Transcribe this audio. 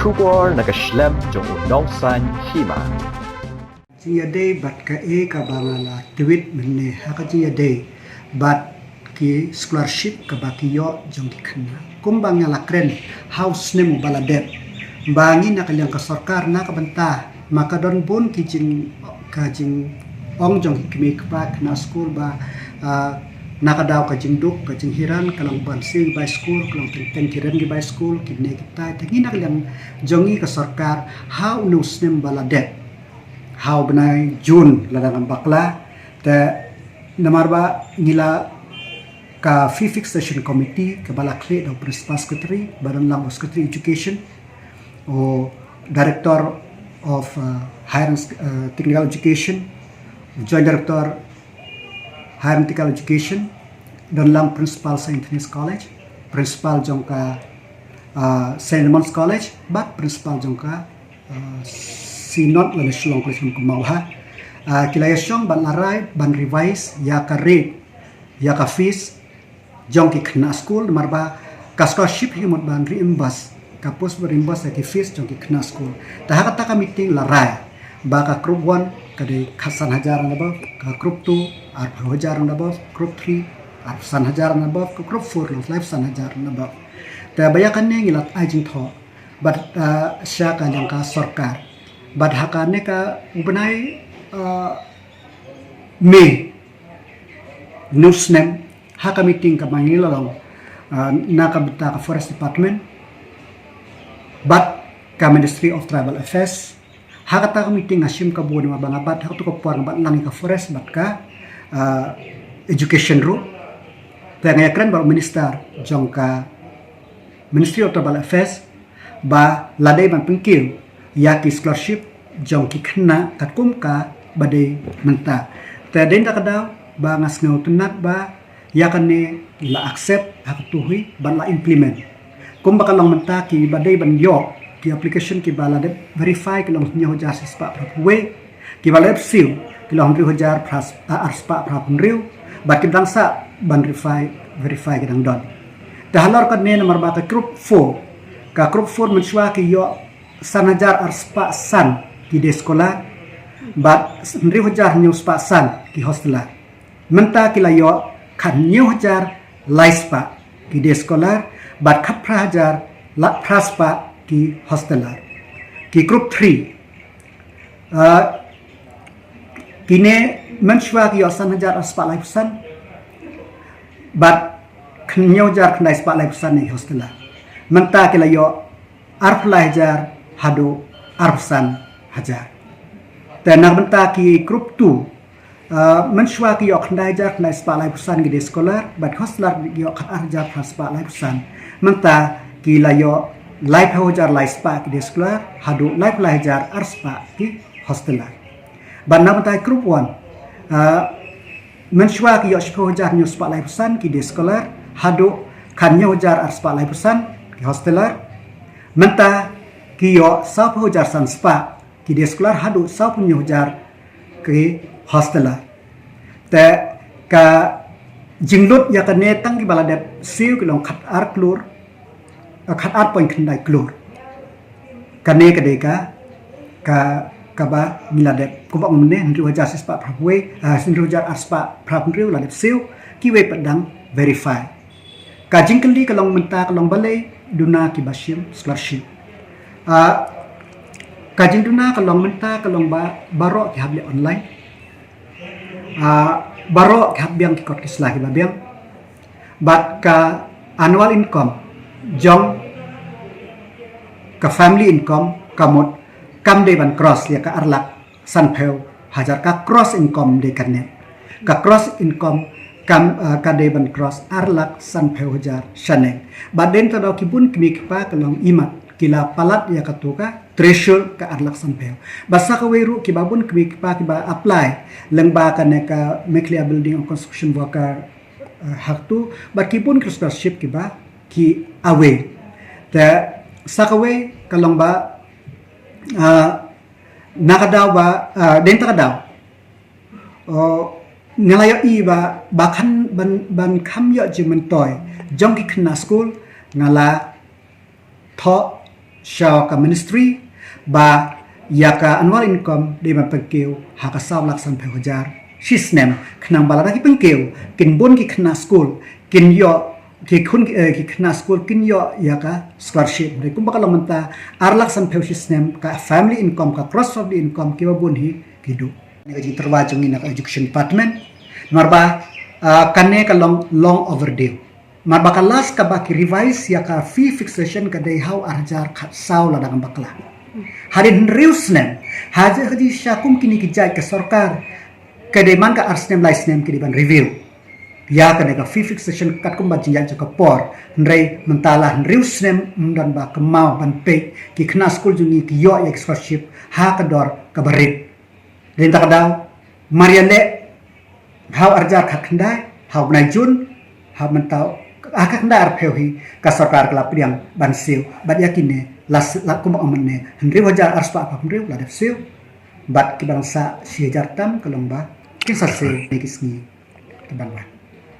Kubor nakaslem jong unongsan hima. Jia day bat ka ka bangala tweet menne haka jia day bat ki scholarship ka bakiyo jong ki khana kumbang ngala kren house nemu baladet bangi nakalyang ka sarkar na kabanta maka don bun ki jing ong jong ki mek ba na school ba nakadaw ka jing duk ka jing hiran kalang bansing by school kalang ten kiren gi by school kidne kita tangi nakalyang jongi ka sarkar how no snem baladet how benai Jun ladang bakla te namarba ngila ka fifth session committee ke bala create of principal secretary badan lang secretary education o director of higher technical education joint director higher technical education dan lang principal Saint Anthony's College principal jongka Saint Edmund's College bat principal jongka sinot la syong ko sum kumawha kilaya syong ban larai ban revise ya ka rate ya ka fees jong ki khna school marba ka scholarship himot ban reimburse ka post reimburse ki fees jong ki khna school ta haka ta meeting larai ba ka group 1 ka de khasan hajar na ba ka group 2 ar hajar na ba group 3 ar san hajar na ba group 4 life san hajar na ba ta bayakan ne ngilat ajing tho bat sya ka jang ka sarkar badhakane ka ubenai me newsnem haka meeting ka mangila long naka bita ka forest department but ka ministry of tribal affairs haka ta meeting asim ka buon mabanga bat haka to ko por bat lang ka forest bat ka education ro tengaya kran baru minister jongka ministry of tribal affairs ba ladai ban pengkil yaki scholarship jong ki khna katkum ka badai menta ta den ta kada ba ngas ngau tunat ba yakane la accept hak tuhi ban la implement kum ba kalong menta ki badai ban yo ki application ki bala de verify ki long nyo justice pa we ki bala seal ki long 3000 plus arspa pra punriu ba ki dangsa ban verify ki dang don ta halor ka ne nomor ba ka group 4 ka group 4 menchwa ki yo sanajar arspa san ki de sekolah bat 3000 new spa san ki hostela menta ki layo kan new hajar laispa ki de sekolah bat khapra hajar la praspa ki hostela ki group 3 kine menchwa ki yo sanajar arspa laisan bat new hajar knai spa laisan ni hostela menta ki layo arfla hajar hado arsan hajar dan nak benta ki group 2 menshwa ki yok ndai jar knai spa lai pusan gi sekolah bat hostlar yok khat arjar spa lai pusan menta ki layo lai hajar lai spa ki sekolah hado lai hajar arspa ki hostlar ban nak benta group 1 menshwa ki yok shpo hajar nyu spa lai pusan ki sekolah hado kan nyu hajar arspa lai pusan ki hostlar menta kiyo sap hujar san spa ki de sekolah hadu sap hujar ke hostela te ka jinglut ya ka netang ki balade siu ki long khat ar klur khat ar point khandai klur kane ka de ka ba milade ko ba umne ndu hujar spa prabwe sindu hujar aspa prabwe la de siu ki we padang verify ka jingkeli ka long menta ka long balai duna ki basim scholarship kajing duna kalong menta kalong baro ki hable online baro ki habyang ki kot kislah ki babyang bat ka annual income jong ka family income kamot kam de ban cross ya ka arlak san pheu hajar ka cross income de kanet ka cross income kam ka de ban cross arlak san pheu hajar shanek baden to do ki bun kmi pa kalong imat kila palat ya katuka threshold ka arlak sampeo basa ka weru ki babun ki pa ki ba apply lengba ka ne ka meklia building and construction worker haktu ba ki pun scholarship ki ba ki awe ta sakawe kalong ba nakadaw ba den takadaw ngalayo i ba bakhan ban kham yo jimen toy jong ki khna school ngala tho Shaw ka ministry ba ya ka annual income di ma pengkeu ha ka saw laksan pe hojar shisnem khnang balada ki pengkeu kin bon ki khna school kin yo ki khun ki khna school kin yo ya ka scholarship de kum bakal menta ar laksan pe shisnem ka family income ka cross family income ki ba bon hi kidu ni ji terwajung ina ka education department marba kanne ka long overdue marba ka last ka ba ki revise ya ka fee fixation ka dei how arjar khat saw la dang bakla harin riusnem haja haji syakum kini kijai ke sarkar kedeman ka arsnem laisnem kidiban review ya ka nega fee fixation kat kum bajinja ka por ndrei mentala riusnem dan ba kemau ban pe ki khna school jungi ki yo scholarship ha ka dor ka barit rinta kadau mariane how arjar khat khandai how najun how mentau akak ndar pheuhi ka sarkar kala priang ban siu bat yakine las lakum amane henry wajar arspa apa henry la def siu bat ki bangsa si jartam kalomba kisah se nikisni ki bangwa